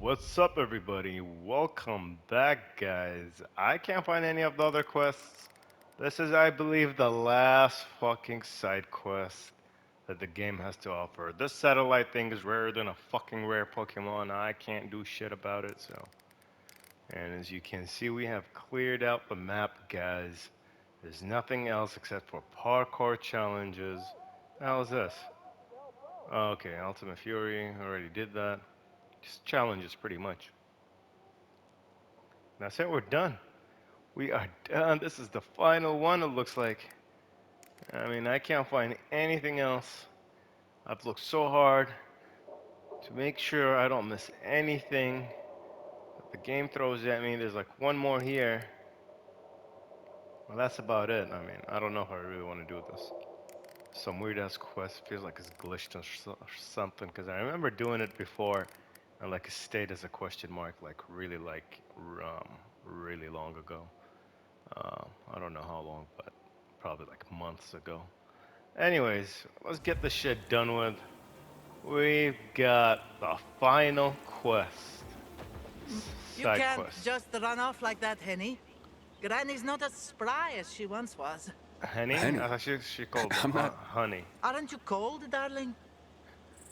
What's up, everybody? Welcome back, guys. I can't find any of the other quests. This is, I believe, the last fucking side quest that the game has to offer. This satellite thing is rarer than a fucking rare Pokemon. I can't do shit about it, so. And as you can see, we have cleared out the map, guys. There's nothing else except for parkour challenges. How is this? Oh, okay, Ultimate Fury. Already did that. Just challenges, pretty much. That's it, we're done. We are done. This is the final one, it looks like. I mean, I can't find anything else. I've looked so hard to make sure I don't miss anything that the game throws at me. There's like one more here. Well, that's about it. I mean, I don't know if I really want to do this. Some weird ass quest. Feels like it's glitched or something. Because I remember doing it before. And like it stayed as a question mark. Really long ago. I don't know how long, but probably like months ago. Anyways, let's get this shit done with. We've got the final quest. You Side can't quest. just run off like that, Henny. Granny's not as spry as she once was. Honey? I Henny, thought she called I'm not. honey. Aren't you cold, darling?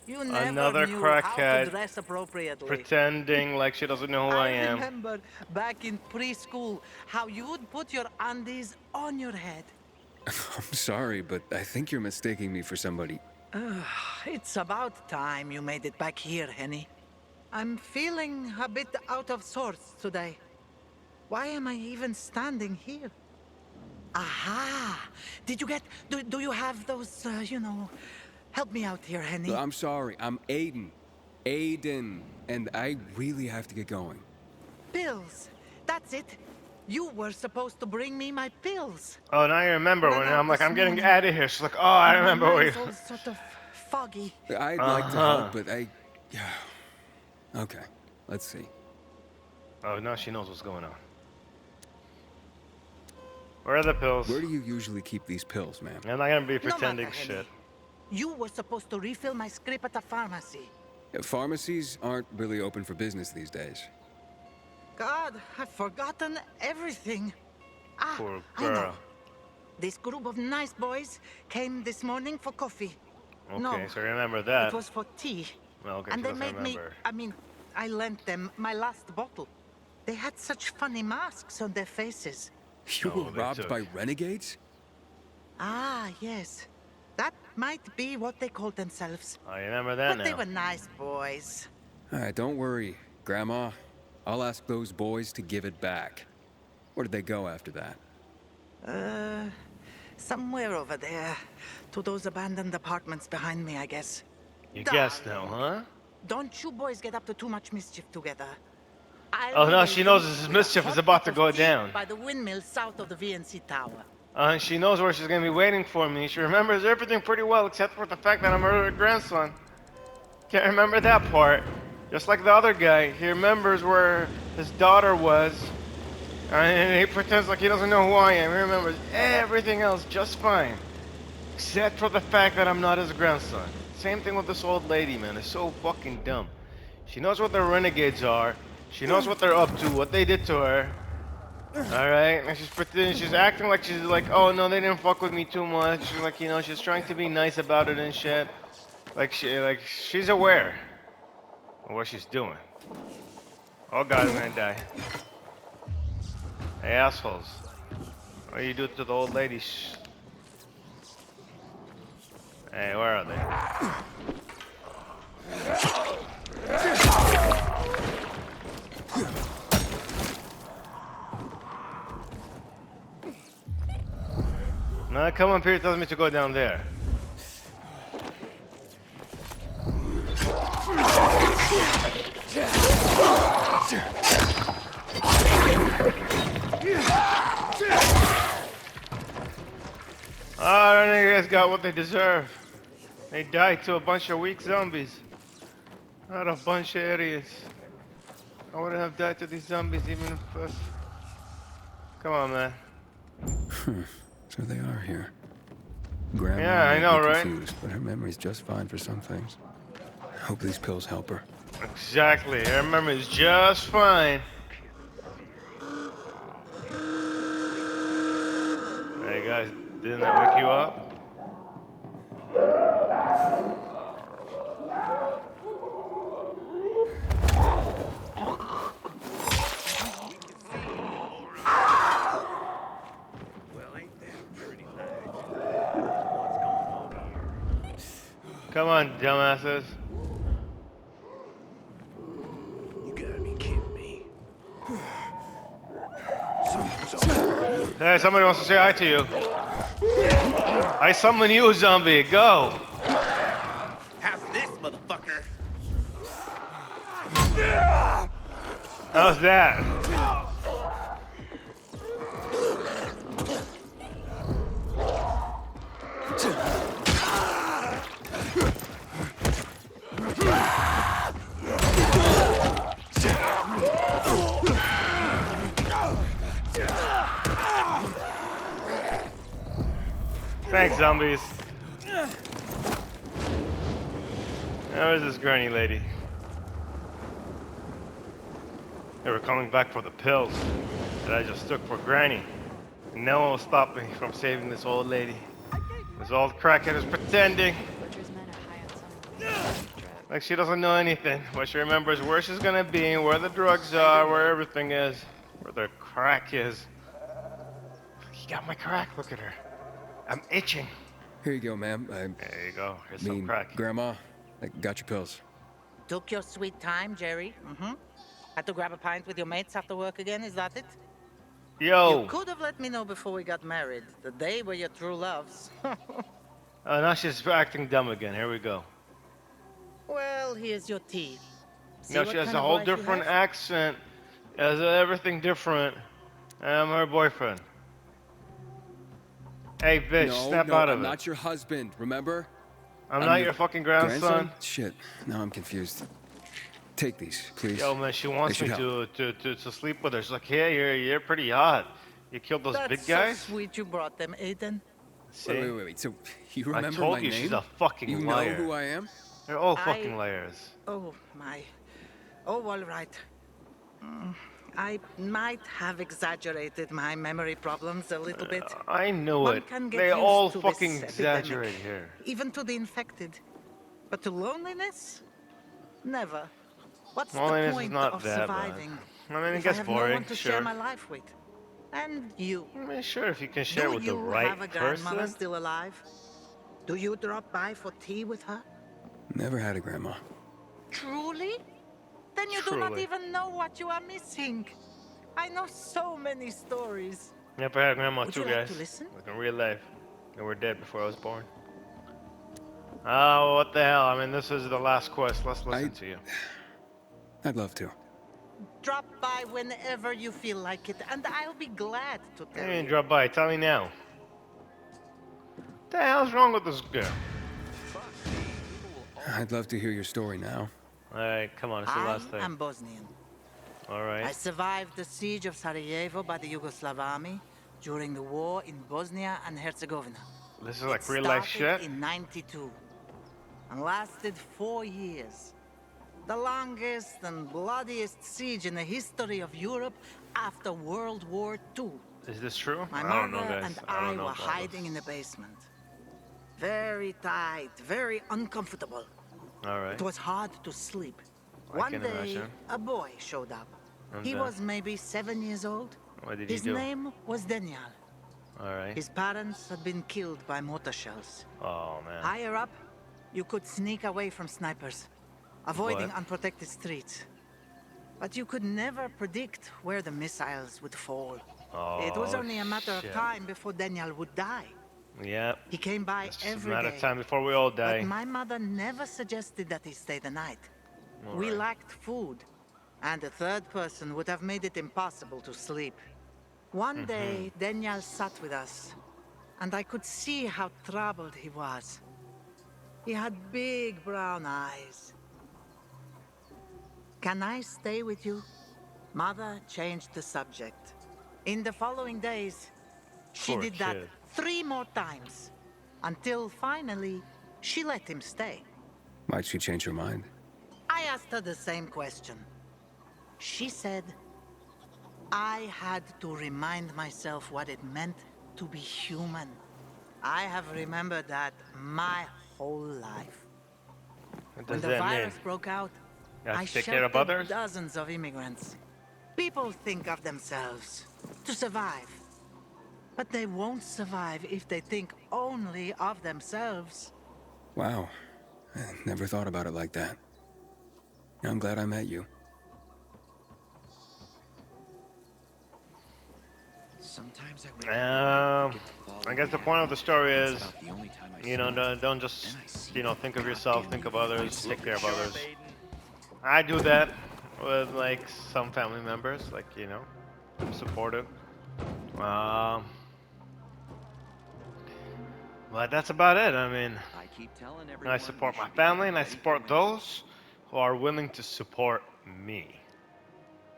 You never Another knew how to crackhead dress appropriately. pretending like she doesn't know who I I am. remember back in preschool how you would put your undies on your head. I'm sorry, but I think you're mistaking me for somebody. It's about time you made it back here, Henny. I'm feeling a bit out of sorts today. Why am I even standing here? Aha! Did you get... Do you have those, Help me out here, Henny. I'm sorry. I'm Aiden. Aiden. And I really have to get going. Pills. That's it. You were supposed to bring me my pills. Oh, now you remember Ran when out I'm like, this I'm getting morning, out of here. She's like, oh, I and my remember where you. mind's all sort of foggy. I'd like to Uh-huh. help, but I. Yeah. Okay. Let's see. Oh, now she knows what's going on. Where are the pills? Where do you usually keep these pills, ma'am? I'm not gonna be No matter, pretending Henny. shit. You were supposed to refill my script at the pharmacy. Pharmacies aren't really open for business these days. God, I've forgotten everything. Ah, Poor I know. girl. This group of nice boys came this morning for coffee. Okay, No, so remember that. it was for tea. Well, okay, And she they doesn't made remember. I lent them my last bottle. They had such funny masks on their faces. You Oh, were they robbed took. by renegades? Ah, yes. That might be what they called themselves. I remember that But they now. were nice boys. All right, don't worry, Grandma. I'll ask those boys to give it back. Where did they go after that? Somewhere over there. To those abandoned apartments behind me, I guess. You guessed now, huh? Don't you boys get up to too much mischief together. Oh, now she knows this mischief is about to go down. By the windmill south of the VNC tower. And she knows where she's gonna be waiting for me. She remembers everything pretty well, except for the fact that I'm her grandson. Can't remember that part. Just like the other guy, he remembers where his daughter was, and he pretends like he doesn't know who I am. He remembers everything else just fine, except for the fact that I'm not his grandson. Same thing with this old lady, man. It's so fucking dumb. She knows what the renegades are. She knows what they're up to, what they did to her. Alright, and she's pretending, she's acting like she's like, oh no, they didn't fuck with me too much. She's like, she's trying to be nice about it and shit. She's aware of what she's doing. Oh god, I'm gonna die. Hey assholes. What do you do to the old lady? Hey, where are they? No, come up here, tells me to go down there. Ah, oh, you guys got what they deserve. They died to a bunch of weak zombies. Not a bunch of idiots. I wouldn't have died to these zombies even if... Come on, man. So they are here. Grandma Yeah, I might know, be right? confused, but her memory's just fine for some things. I hope these pills help her. Exactly. I remember it's just fine. Hey guys, didn't that wake you up? Come on, dumbasses. You gotta be kidding me. Hey, somebody wants to say hi to you. I summon you, zombie. Go. How's this, motherfucker? How's that? Thanks, zombies. Where's this granny lady? They were coming back for the pills that I just took for granny. And no one will stop me from saving this old lady. This old crackhead is pretending Butcher's men are high on some of the drugs. like she doesn't know anything. What she remembers where she's gonna be, where the drugs are, where everything is, where the crack is. He got my crack, look at her. I'm itching. Here you go, ma'am. There you go, here's some crack. Grandma, I got your pills. Took your sweet time, Jerry. Had to grab a pint with your mates after work again, is that it? Yo! You could have let me know before we got married. The day were your true loves. Oh, now she's acting dumb again. Here we go. Well, here's your tea. See No, what she has kind a of whole wife you different have? accent. Has everything different. I'm her boyfriend. Hey, bitch, No, snap no, out of I'm it. not your husband, remember? I'm not your fucking grandson. Shit, now I'm confused. Take these, please. Yo, man, she wants They me should to sleep with her. She's like, yeah, you're pretty hot. You killed those That's big so guys? sweet you brought them, Aiden. See? Wait. So, you I remember told my you name? she's a fucking you liar. know who I am? They're all I- fucking liars. Oh, my. Oh, all right. I might have exaggerated my memory problems a little bit. I knew One it. can get They used all to fucking this exaggerate epidemic, here. even to the infected. But to loneliness? Never. What's Loneliness the is point not of that bad. surviving I mean, it if I gets have boring, no one to sure. share my life with? And you. I mean, sure, if you can share Do with the you right have a grandmother person. still alive? Do you drop by for tea with her? Never had a grandma. Truly? Then you do not Truly. even know what you are missing. I know so many stories. Yep, I had a grandma Would too, you like guys. to listen? Like in real life. They were dead before I was born. Oh, what the hell? I mean, this is the last quest. Let's listen to you. I'd love to. Drop by whenever you feel like it, and I'll be glad to tell Hey, you. drop by. Tell me now. What the hell's wrong with this girl? I'd love to hear your story now. Alright, come on. It's the I last thing. am Bosnian. I Alright. survived the siege of Sarajevo by the Yugoslav army during the war in Bosnia and Herzegovina. This is like It real life started shit. in '92 and lasted 4 years. The longest and bloodiest siege in the history of Europe after World War II. Is this true? My I don't know, mother guys. and I I don't know were about hiding in the basement. Very tight, very uncomfortable. Alright. It was hard to sleep. I One can day, imagine. a boy showed up. And He then? was maybe 7 years old. What did he His do? name was Daniel. Alright. His parents had been killed by mortar shells. Oh, man. Higher up, you could sneak away from snipers, avoiding What? unprotected streets. But you could never predict where the missiles would fall. It was Oh, only a matter shit. of time before Daniel would die. Yep. He came by It's just a every matter day. of time before we all die. But my mother never suggested that he stay the night. We Alright. lacked food, and a third person would have made it impossible to sleep. One day, Daniel sat with us, and I could see how troubled he was. He had big brown eyes. Can I stay with you? Mother changed the subject. In the following days, she Poor did that kid. 3 more times, until finally, she let him stay. Might she change her mind? I asked her the same question. She said, I had to remind myself what it meant to be human. I have remembered that my whole life. What When does the that mean? virus broke out, You have I to take care of sheltered others? dozens of immigrants. People think of themselves to survive, but they won't survive if they think only of themselves. Wow. I never thought about it like that. I'm glad I met you. Sometimes I wake up at night Um, thinking of all I we guess the have. point of the story That's is, about the only time I you see know, it. don't Then just, I see you know, that think of yourself, goddamn think of unicorns others, look take care of sharp, others. Aiden. I do that with like some family members, like, you know, I'm supportive. Um, but that's about it. I mean, I keep telling I everyone we support my should be family getting and I ready for support winter. those who are willing to support me.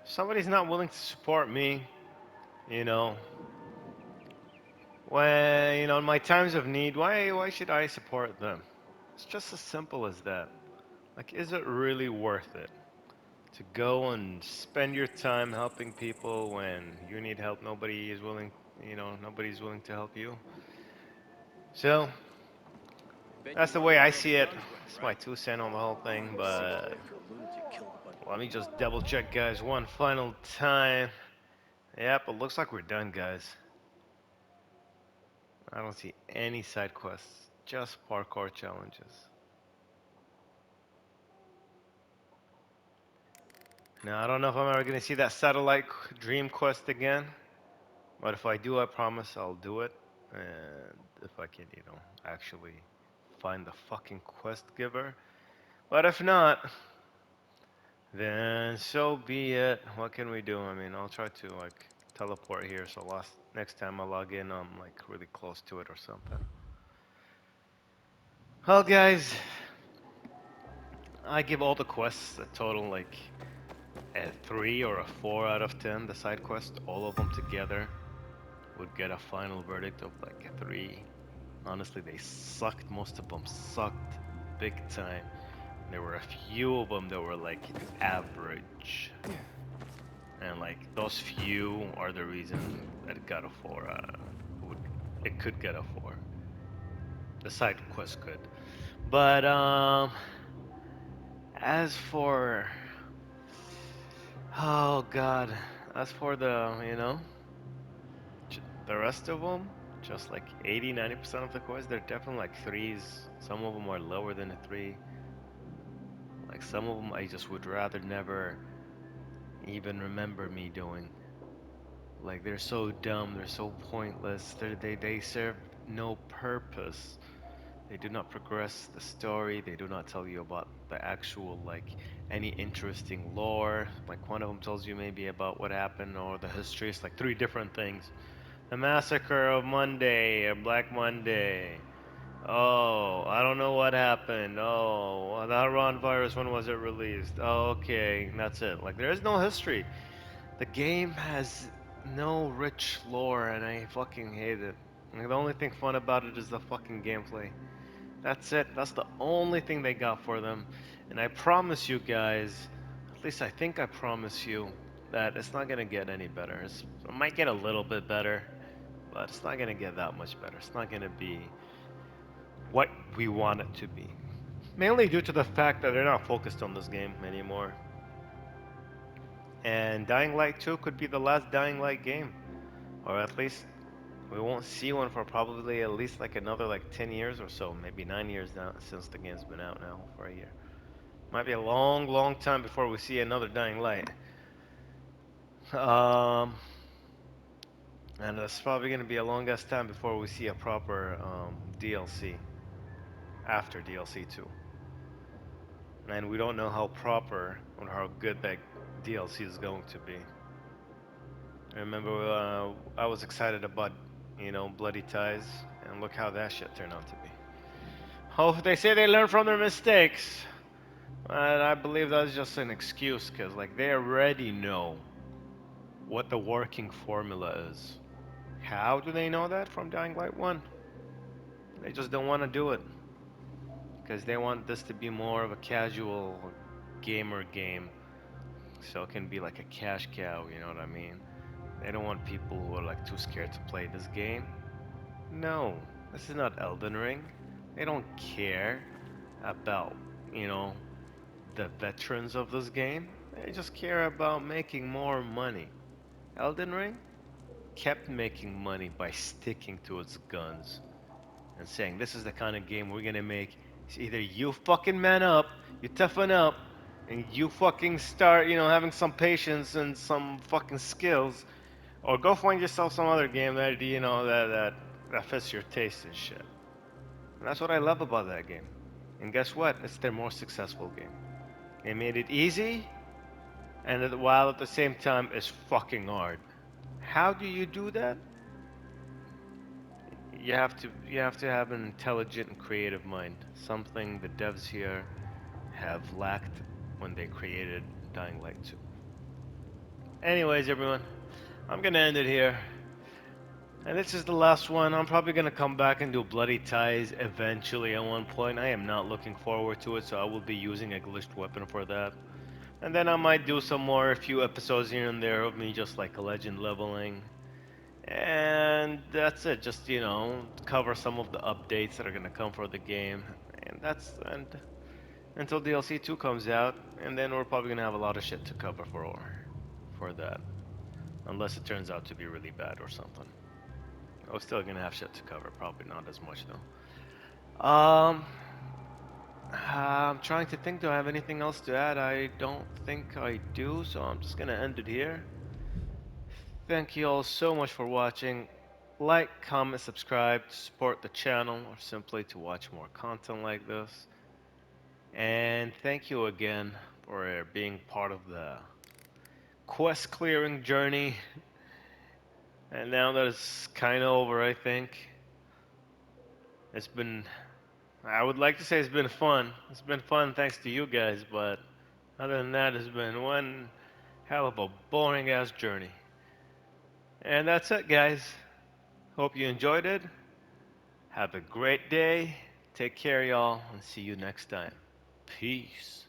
If somebody's not willing to support me, you know, when, you know, in my times of need, why should I support them? It's just as simple as that. Like, is it really worth it to go and spend your time helping people when you need help? Nobody is willing, you know, nobody's willing to help you. So Bet that's you the want to way know I where the see it. sun's going, It's my right? 2 cents on the whole thing, Seems like but after a lunatic killed a bunch of let me people. just double check, guys, one final time. Yep, it looks like we're done, guys. I don't see any side quests, just parkour challenges. Now, I don't know if I'm ever gonna see that satellite dream quest again, but if I do, I promise I'll do it. And if I can, you know, actually find the fucking quest giver. But if not, then so be it. What can we do? I mean, I'll try to like teleport here so next time I log in, I'm like really close to it or something. Well, guys, I give all the quests a total like a 3 or a 4 out of 10. The side quests, all of them together, would get a final verdict of like a 3. Honestly, they sucked. Most of them sucked big time. There were a few of them that were like average. And like those few are the reason that it got a 4. Would, it could get a 4. The side quest could. But as for oh god, as for the, you know, the rest of them, just like 80-90% of the quests, they're definitely like 3s. Some of them are lower than a 3. Like some of them I just would rather never even remember me doing. Like they're so dumb, they're so pointless. They serve no purpose. They do not progress the story. They do not tell you about the actual like any interesting lore. Like one of them tells you maybe about what happened or the history. It's like 3 different things. The massacre of Monday, or Black Monday. Oh, I don't know what happened. Oh, the Iran virus, when was it released? Oh, okay, that's it. Like, there is no history. The game has no rich lore, and I fucking hate it. Like, the only thing fun about it is the fucking gameplay. That's it. That's the only thing they got for them. And I promise you guys, at least I think I promise you, that it's not gonna get any better. It might get a little bit better, but it's not gonna get that much better. It's not gonna be what we want it to be. Mainly due to the fact that they're not focused on this game anymore. And Dying Light 2 could be the last Dying Light game. Or at least we won't see one for probably at least like another like 10 years or so. Maybe 9 years now since the game's been out now for a year. Might be a long, long time before we see another Dying Light. Um, and it's probably going to be a long ass time before we see a proper DLC after DLC 2. And we don't know how proper or how good that DLC is going to be. I remember I was excited about, you know, Bloody Ties, and look how that shit turned out to be. Oh, they say they learn from their mistakes. And I believe that's just an excuse, because, like, they already know what the working formula is. How do they know that from Dying Light 1? They just don't want to do it, because they want this to be more of a casual, gamer game, so it can be like a cash cow, you know what I mean? They don't want people who are like too scared to play this game. No, this is not Elden Ring. They don't care about, you know, the veterans of this game. They just care about making more money. Elden Ring kept making money by sticking to its guns and saying, this is the kind of game we're gonna make. It's either you fucking man up, you toughen up, and you fucking start, having some patience and some fucking skills, or go find yourself some other game that, that fits your taste and shit. And that's what I love about that game. And guess what? It's their most successful game. They made it easy, and while at the same time, it's fucking hard. How do you do that? You have to have an intelligent and creative mind. Something the devs here have lacked when they created Dying Light 2. Anyways, everyone, I'm gonna end it here. And this is the last one. I'm probably gonna come back and do Bloody Ties eventually at one point. I am not looking forward to it, so I will be using a glitched weapon for that. And then I might do some more, a few episodes here and there of me just like a legend leveling. And that's it. Just, cover some of the updates that are gonna come for the game. And until DLC 2 comes out, and then we're probably gonna have a lot of shit to cover for that. Unless it turns out to be really bad or something. We're still gonna have shit to cover, probably not as much though. I'm trying to think, do I have anything else to add? I don't think I do, so I'm just gonna end it here. Thank you all so much for watching. Like, comment, subscribe to support the channel or simply to watch more content like this. And thank you again for being part of the quest clearing journey. And now that it's kind of over, I think it's been, I would like to say it's been fun. It's been fun thanks to you guys, but other than that, it's been one hell of a boring ass journey. And that's it, guys. Hope you enjoyed it. Have a great day. Take care, y'all, and see you next time. Peace.